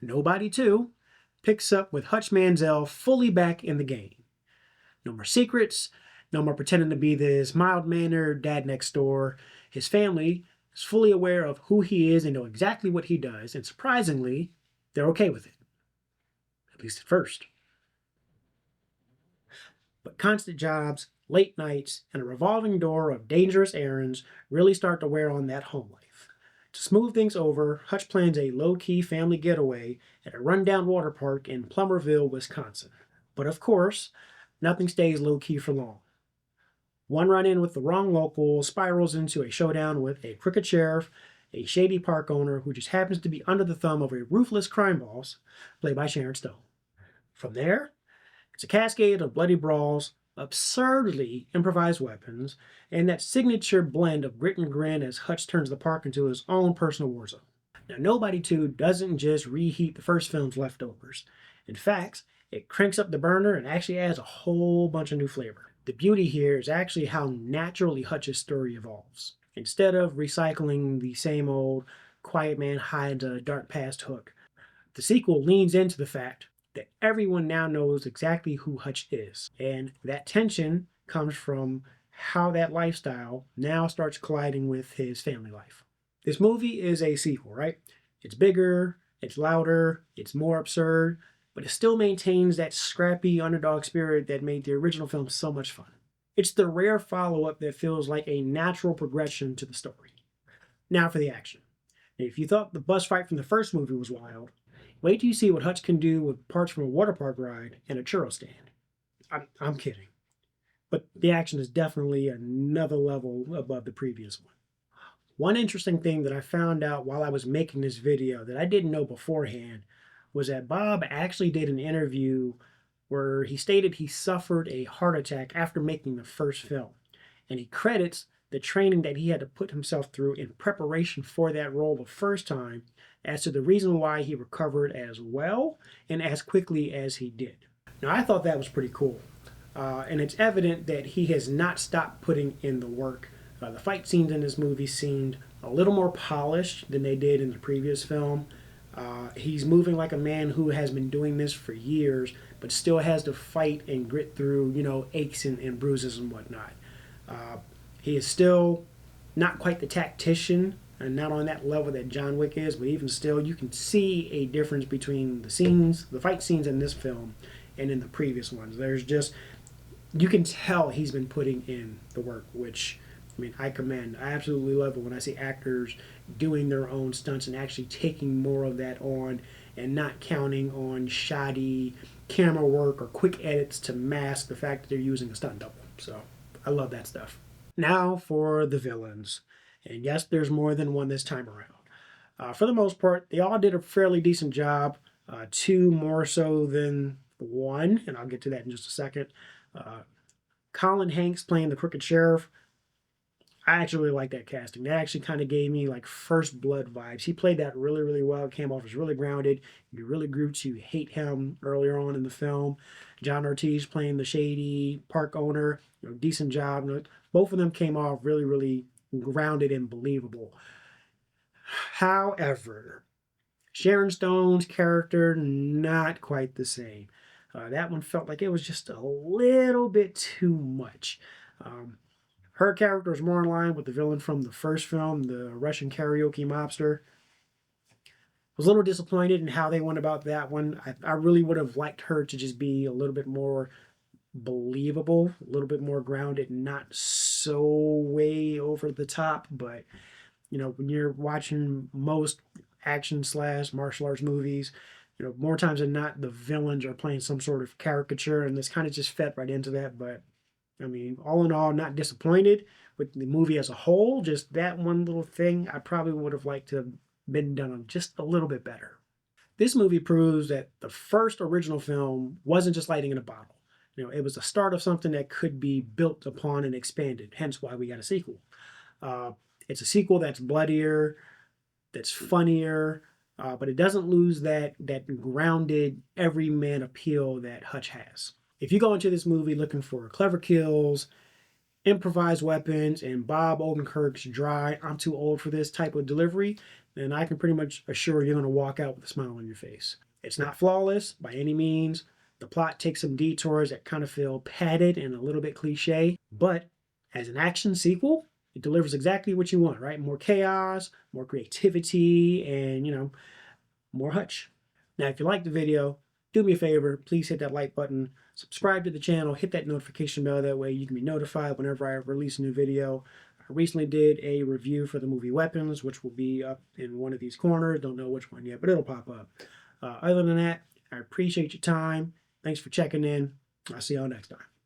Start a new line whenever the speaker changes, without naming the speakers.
Nobody 2 picks up with Hutch Manziel fully back in the game. No more secrets, no more pretending to be this mild-mannered dad next door. His family is fully aware of who he is and know exactly what he does, and surprisingly, they're okay with it, at least at first. But constant jobs, late nights, and a revolving door of dangerous errands really start to wear on that home life. To smooth things over, Hutch plans a low-key family getaway at a rundown water park in Plummerville, Wisconsin. But of course, nothing stays low-key for long. One run-in with the wrong local spirals into a showdown with a crooked sheriff, a shady park owner who just happens to be under the thumb of a ruthless crime boss, played by Sharon Stone. From there, it's a cascade of bloody brawls, absurdly improvised weapons, and that signature blend of grit and grin as Hutch turns the park into his own personal war zone. Now, Nobody 2 doesn't just reheat the first film's leftovers. In fact, it cranks up the burner and actually adds a whole bunch of new flavor. The beauty here is actually how naturally Hutch's story evolves. Instead of recycling the same old quiet man hides a dark past hook, the sequel leans into the fact that everyone now knows exactly who Hutch is. And that tension comes from how that lifestyle now starts colliding with his family life. This movie is a sequel, right? It's bigger, it's louder, it's more absurd, but it still maintains that scrappy underdog spirit that made the original film so much fun. It's the rare follow-up that feels like a natural progression to the story. Now for the action. If you thought the bus fight from the first movie was wild, wait till you see what Hutch can do with parts from a water park ride and a churro stand. I'm kidding. But the action is definitely another level above the previous one. One interesting thing that I found out while I was making this video that I didn't know beforehand was that Bob actually did an interview where he stated he suffered a heart attack after making the first film. And he credits the training that he had to put himself through in preparation for that role the first time as to the reason why he recovered as well and as quickly as he did. Now, I thought that was pretty cool. And it's evident that he has not stopped putting in the work. The fight scenes in this movie seemed a little more polished than they did in the previous film. He's moving like a man who has been doing this for years, but still has to fight and grit through, aches and bruises and whatnot. He is still not quite the tactician and not on that level that John Wick is, but even still, you can see a difference between the fight scenes in this film and in the previous ones. You can tell he's been putting in the work, which, I commend. I absolutely love it when I see actors doing their own stunts and actually taking more of that on and not counting on shoddy camera work or quick edits to mask the fact that they're using a stunt double. So I love that stuff. Now for the villains. And yes, there's more than one this time around. For the most part, they all did a fairly decent job. 2 more so than 1, and I'll get to that in just a second. Colin Hanks playing the crooked sheriff. I actually really like that casting. That actually kind of gave me like First Blood vibes. He played that really, really well. It came off as really grounded. You really grew to hate him earlier on in the film. John Ortiz playing the shady park owner. Decent job. Both of them came off really, really grounded and believable. However, Sharon Stone's character, not quite the same. That one felt like it was just a little bit too much. Her character is more in line with the villain from the first film, the Russian karaoke mobster. I was a little disappointed in how they went about that one. I really would have liked her to just be a little bit more believable, a little bit more grounded, not so way over the top. But, when you're watching most action / martial arts movies, more times than not, the villains are playing some sort of caricature, and this kind of just fed right into that. But all in all, not disappointed with the movie as a whole. Just that one little thing I probably would have liked to have been done on just a little bit better. This movie proves that the first original film wasn't just lightning in a bottle. It was the start of something that could be built upon and expanded, hence why we got a sequel. It's a sequel that's bloodier, that's funnier, but it doesn't lose that grounded everyman appeal that Hutch has. If you go into this movie looking for clever kills, improvised weapons, and Bob Odenkirk's dry, I'm too old for this type of delivery, then I can pretty much assure you're going to walk out with a smile on your face. It's not flawless by any means. The plot takes some detours that kind of feel padded and a little bit cliche, but as an action sequel, it delivers exactly what you want, right? More chaos, more creativity, and, more Hutch. Now, if you liked the video, do me a favor, please hit that like button, subscribe to the channel, hit that notification bell. That way you can be notified whenever I release a new video. I recently did a review for the movie Weapons, which will be up in one of these corners. Don't know which one yet, but it'll pop up. Other than that, I appreciate your time. Thanks for checking in. I'll see y'all next time.